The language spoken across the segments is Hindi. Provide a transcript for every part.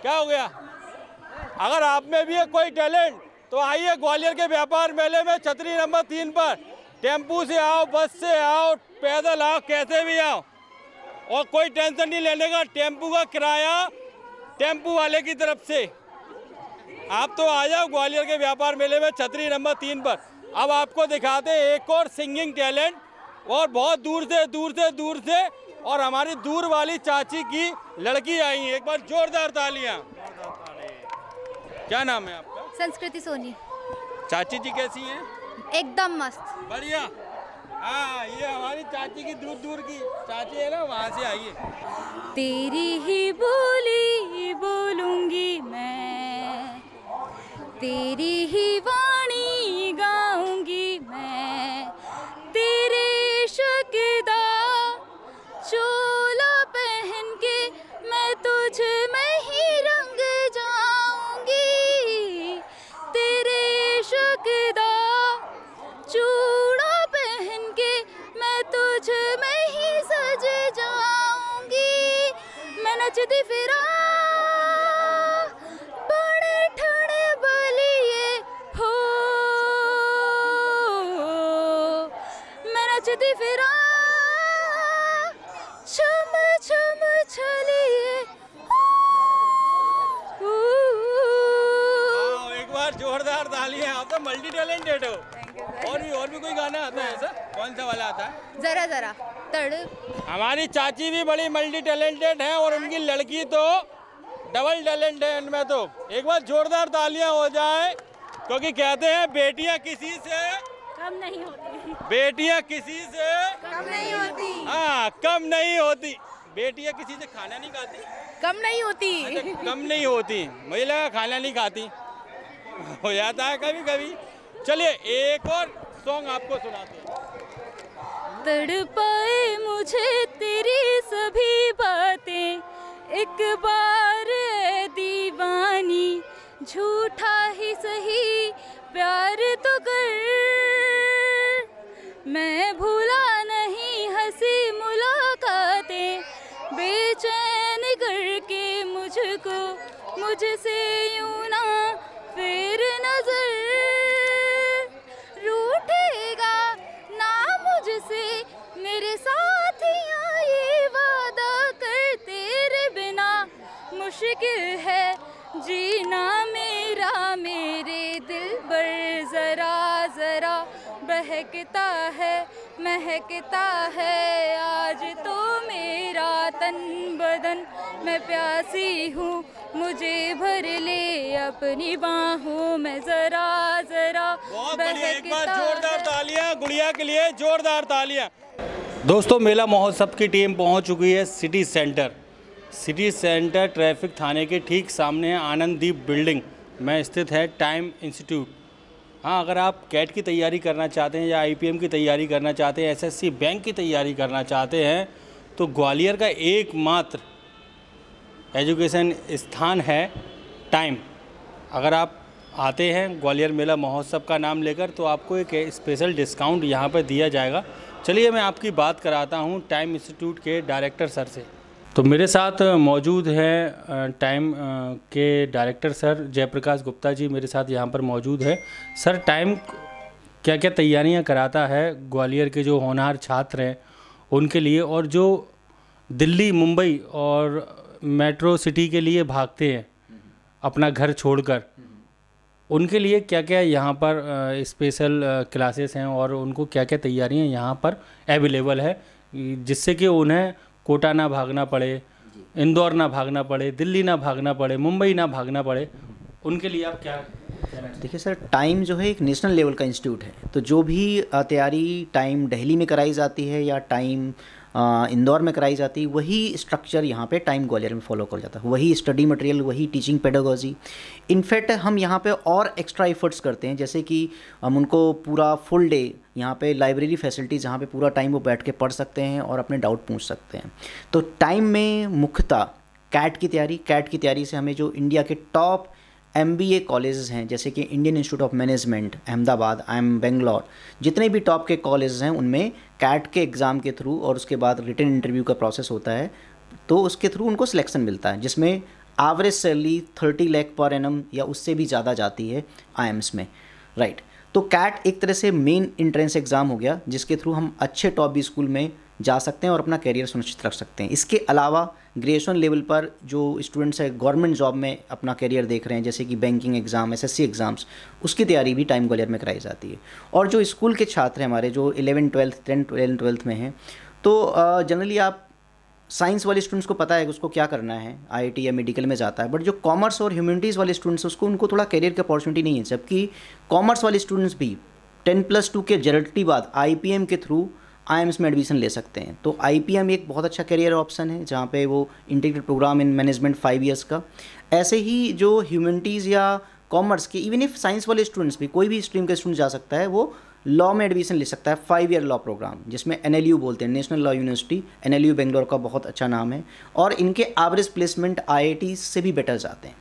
क्या हो गया? अगर आप में भी है कोई टैलेंट तो आइए ग्वालियर के व्यापार मेले में छतरी नंबर 3 पर। टेम्पू से आओ, बस से आओ, पैदल आओ, कैसे भी आओ, और कोई टेंशन नहीं लेने का। टेम्पू का किराया टेम्पू वाले की तरफ से। आप तो आ जाओ ग्वालियर के व्यापार मेले में छतरी नंबर 3 पर। अब आपको दिखाते हैं एक और सिंगिंग टैलेंट, और बहुत दूर से और हमारी दूर वाली चाची की लड़की आई है। एक बार जोरदार तालियां। क्या नाम है आपका? संस्कृति सोनी। चाची जी कैसी हैं? एकदम मस्त, बढ़िया। हाँ, ये हमारी चाची की दूर की चाची है ना, वहाँ से आई है। तेरी ही बोली बोलूंगी मैं, तेरी ही वाणी गाऊंगी मैं, तेरे इश्क दा चोला पहन के मैं तुझ में ही रंग जाऊंगी, तेरे इश्क दा चूड़ा पहन के मैं तुझ में ही सज जाऊंगी। मैं नचती फिरा बड़े ठणे बलिए हो, मैं नचती फिरा छम छम छलिए। एक बार जोरदार तालियां। आप तो मल्टी टैलेंटेड हो। और भी कोई गाना आता है ऐसा? कौन सा वाला आता है? जरा जरा तड़। हमारी चाची भी बड़ी मल्टी टैलेंटेड है, और उनकी लड़की तो डबल टैलेंट है इनमें। तो एक बार जोरदार तालियां हो जाए, क्योंकि कहते हैं बेटियां किसी से कम नहीं होती, बेटियां किसी से कम नहीं होती। हाँ, कम नहीं होती। बेटियां किसी से खाना नहीं खाती, कम नहीं होती। अच्छा, कम नहीं होती। मुझे लगा खाना नहीं खाती, हो जाता है कभी कभी। चलिए एक और सॉन्ग आपको सुनाते हैं। तड़पाए मुझे तेरी सभी बातें, एक बार ऐ दीवानी, झूठा ही सही प्यार तो कर, मैं भूला नहीं हंसी मुलाकातें, बेचैन करके मुझको मुझसे यूं ना फिर नजर, रूठेगा ना मुझसे मेरे साथियाँ, ये वादा कर, तेरे बिना मुश्किल है जीना मेरा, मेरे दिल पर जरा जरा बहकता है महकता है आज तो मेरा तन बदन, मैं प्यासी हूँ मुझे भर ले अपनी बाहों में जरा जरा। बहुत बढ़िया, एक बार जोरदार तालियां गुड़िया के लिए, जोरदार तालियां। दोस्तों, मेला महोत्सव की टीम पहुंच चुकी है city centre. City centre traffic थाने के ठीक सामने है, आनंददीप बिल्डिंग में स्थित है टाइम इंस्टीट्यूट। हाँ, अगर आप कैट की तैयारी करना चाहते हैं या आईपीएम की तैयारी करना चाहते हैं, एसएससी बैंक की तैयारी करना चाहते हैं, तो ग्वालियर का एकमात्र एजुकेशन स्थान है टाइम। अगर आप आते हैं ग्वालियर मेला महोत्सव का नाम लेकर, तो आपको एक स्पेशल डिस्काउंट यहाँ पर दिया जाएगा। चलिए मैं आपकी बात कराता हूँ टाइम इंस्टीट्यूट के डायरेक्टर सर से। तो मेरे साथ मौजूद है टाइम के डायरेक्टर सर जयप्रकाश गुप्ता जी मेरे साथ यहाँ पर मौजूद है। सर, टाइम क्या क्या तैयारियाँ कराता है ग्वालियर के जो होनहार छात्र हैं उनके लिए, और जो दिल्ली, मुंबई और मेट्रो सिटी के लिए भागते हैं अपना घर छोड़कर, उनके लिए क्या क्या यहाँ पर स्पेशल क्लासेस हैं, और उनको क्या क्या तैयारियाँ यहाँ पर अवेलेबल है, जिससे कि उन्हें कोटा ना भागना पड़े, इंदौर ना भागना पड़े, दिल्ली ना भागना पड़े, मुंबई ना भागना पड़े, उनके लिए आप क्या कहना चाहते हैं? देखिए सर, टाइम जो है एक नेशनल लेवल का इंस्टीट्यूट है, तो जो भी तैयारी टाइम दिल्ली में कराई जाती है या टाइम इंदौर में कराई जाती है, वही स्ट्रक्चर यहाँ पे टाइम ग्वालियर में फॉलो कर जाता है, वही स्टडी मटेरियल, वही टीचिंग पेडागोजी। इनफैक्ट हम यहाँ पे और एक्स्ट्रा एफर्ट्स करते हैं, जैसे कि हम उनको पूरा फुल डे यहाँ पे लाइब्रेरी फैसिलिटीज़, जहाँ पे पूरा टाइम वो बैठ के पढ़ सकते हैं और अपने डाउट पूछ सकते हैं। तो टाइम में मुख्यतः कैट की तैयारी से हमें जो इंडिया के टॉप MBA कॉलेजेस हैं, जैसे कि Indian institute of management Ahmedabad, IIM Bangalore, जितने भी टॉप के कॉलेजेस हैं उनमें कैट के एग्ज़ाम के थ्रू और उसके बाद रिटन इंटरव्यू का प्रोसेस होता है, तो उसके थ्रू उनको सिलेक्शन मिलता है, जिसमें average salary 30 lakh per annum या उससे भी ज़्यादा जाती है आईएम्स में, राइट। तो कैट एक तरह से मेन एंट्रेंस एग्ज़ाम हो गया जिसके थ्रू हम अच्छे टॉप बी स्कूल में जा सकते हैं और अपना करियर सुनिश्चित रख सकते हैं। इसके अलावा ग्रेजुएशन लेवल पर जो स्टूडेंट्स है गवर्नमेंट जॉब में अपना करियर देख रहे हैं, जैसे कि बैंकिंग एग्ज़ाम, एसएससी एग्ज़ाम्स, उसकी तैयारी भी टाइम ग्वालियर में कराई जाती है। और जो स्कूल के छात्र हैं हमारे जो 11th 12th 10th 11th 12th में हैं, तो जनरली आप साइंस वाले स्टूडेंट्स को पता है कि उसको क्या करना है, आईआईटी या मेडिकल में जाता है, बट जो कॉमर्स और ह्यूमैनिटीज़ वाले स्टूडेंट्स उसको उनको थोड़ा करियर की अपॉर्चुनिटी नहीं है। जबकि कॉमर्स वाले स्टूडेंट्स भी 10+2 के रिजल्ट के बाद आईपीएम के थ्रू आईएम्स में एडमिशन ले सकते हैं। तो आईपीएम एक बहुत अच्छा करियर ऑप्शन है जहाँ पे वो integrated programme in management 5 years का। ऐसे ही जो ह्यूमैनिटीज़ या कॉमर्स के, इवन इफ साइंस वाले स्टूडेंट्स भी, कोई भी स्ट्रीम का स्टूडेंट जा सकता है, वो लॉ में एडमिशन ले सकता है, 5 ईयर लॉ प्रोग्राम जिसमें एनएलयू बोलते हैं, national law university, NLU Bangalore का बहुत अच्छा नाम है। और इनके एवरेज प्लेसमेंट आईआईटी से भी बेटर जाते हैं।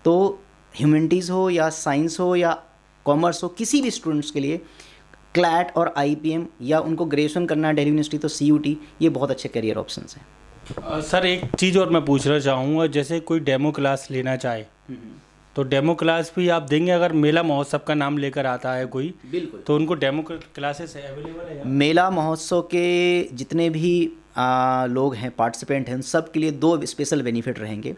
तो ह्यूमैनिटीज़ हो या साइंस हो या कॉमर्स हो, किसी भी स्टूडेंट्स के लिए क्लैट और आईपीएम या उनको ग्रेजुएशन करना है दिल्ली यूनिवर्सिटी तो सीयूटी, ये बहुत अच्छे करियर ऑप्शंस हैं। सर एक चीज़ और मैं पूछना चाहूँगा, जैसे कोई डेमो क्लास लेना चाहे तो डेमो क्लास भी आप देंगे अगर मेला महोत्सव का नाम लेकर आता है कोई? बिल्कुल। तो उनको डेमो क्लासेस अवेलेबल है? मेला महोत्सव के जितने भी लोग हैं, पार्टिसिपेंट हैं, उन सब के लिए 2 स्पेशल बेनिफिट रहेंगे।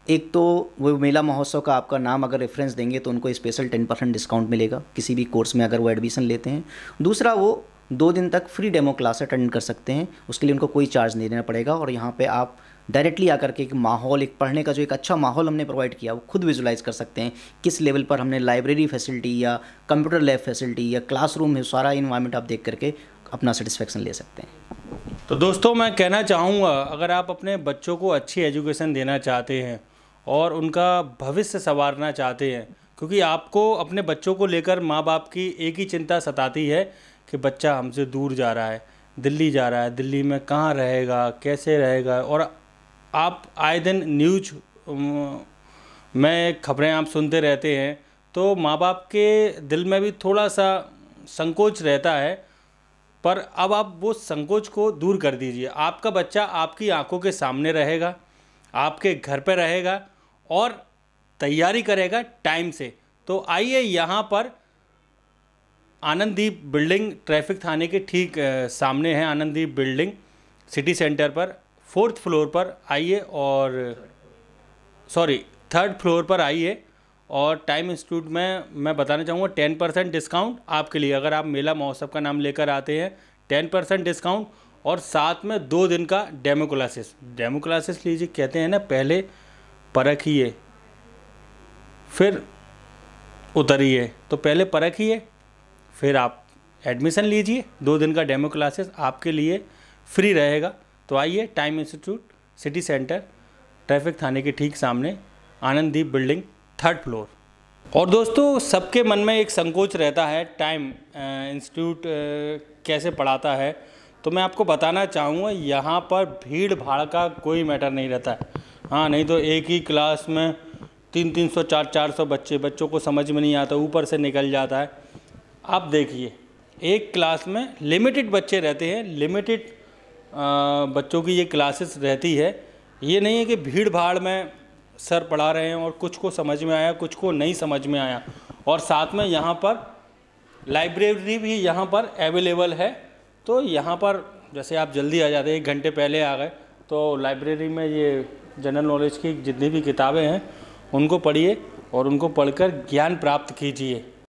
एक तो वो मेला महोत्सव का आपका नाम अगर रेफरेंस देंगे तो उनको स्पेशल 10% डिस्काउंट मिलेगा किसी भी कोर्स में अगर वो एडमिशन लेते हैं। दूसरा, वो 2 दिन तक फ्री डेमो क्लास अटेंड कर सकते हैं, उसके लिए उनको कोई चार्ज नहीं देना पड़ेगा। और यहाँ पे आप डायरेक्टली आकर के एक माहौल, एक पढ़ने का जो एक अच्छा माहौल हमने प्रोवाइड किया, वो खुद विजुलाइज कर सकते हैं किस लेवल पर हमने लाइब्रेरी फैसिलिटी या कंप्यूटर लैब फैसिलिटी या क्लासरूम है, सारा इन्वायरमेंट आप देख करके अपना सेटिस्फेक्शन ले सकते हैं। तो दोस्तों मैं कहना चाहूँगा, अगर आप अपने बच्चों को अच्छी एजुकेशन देना चाहते हैं और उनका भविष्य संवारना चाहते हैं, क्योंकि आपको अपने बच्चों को लेकर माँ बाप की एक ही चिंता सताती है कि बच्चा हमसे दूर जा रहा है, दिल्ली जा रहा है, दिल्ली में कहाँ रहेगा, कैसे रहेगा। और आप आए दिन न्यूज़ में खबरें आप सुनते रहते हैं, तो माँ बाप के दिल में भी थोड़ा सा संकोच रहता है। पर अब आप वो संकोच को दूर कर दीजिए। आपका बच्चा आपकी आंखों के सामने रहेगा, आपके घर पे रहेगा और तैयारी करेगा टाइम से। तो आइए यहाँ पर आनंददीप बिल्डिंग, ट्रैफिक थाने के ठीक सामने है आनंददीप बिल्डिंग, सिटी सेंटर पर 4th फ्लोर पर आइए, और 3rd फ्लोर पर आइए। और टाइम इंस्टीट्यूट में मैं बताना चाहूँगा 10% डिस्काउंट आपके लिए, अगर आप मेला महोत्सव का नाम लेकर आते हैं 10% डिस्काउंट, और साथ में 2 दिन का डेमो क्लासेस लीजिए। कहते हैं ना, पहले परखिए फिर उतरिए, तो पहले परखिए फिर आप एडमिशन लीजिए। 2 दिन का डेमो क्लासेस आपके लिए फ्री रहेगा। तो आइए, time institute, city centre, traffic थाने के ठीक सामने, आनंददीप बिल्डिंग, 3rd फ्लोर। और दोस्तों, सबके मन में एक संकोच रहता है, टाइम इंस्टीट्यूट कैसे पढ़ाता है। तो मैं आपको बताना चाहूँगा, यहाँ पर भीड़ भाड़ का कोई मैटर नहीं रहता है। हाँ, नहीं तो एक ही क्लास में 300 400 बच्चों को समझ में नहीं आता, ऊपर से निकल जाता है। आप देखिए, एक क्लास में लिमिटेड बच्चे रहते हैं, लिमिटेड बच्चों की ये क्लासेस रहती है। ये नहीं है कि भीड़ भाड़ में सर पढ़ा रहे हैं और कुछ को समझ में आया, कुछ को नहीं समझ में आया। और साथ में यहाँ पर लाइब्रेरी भी यहाँ पर अवेलेबल है। तो यहाँ पर जैसे आप जल्दी आ जाते हैं, 1 घंटे पहले आ गए, तो लाइब्रेरी में ये जनरल नॉलेज की जितनी भी किताबें हैं उनको पढ़िए और उनको पढ़कर ज्ञान प्राप्त कीजिए।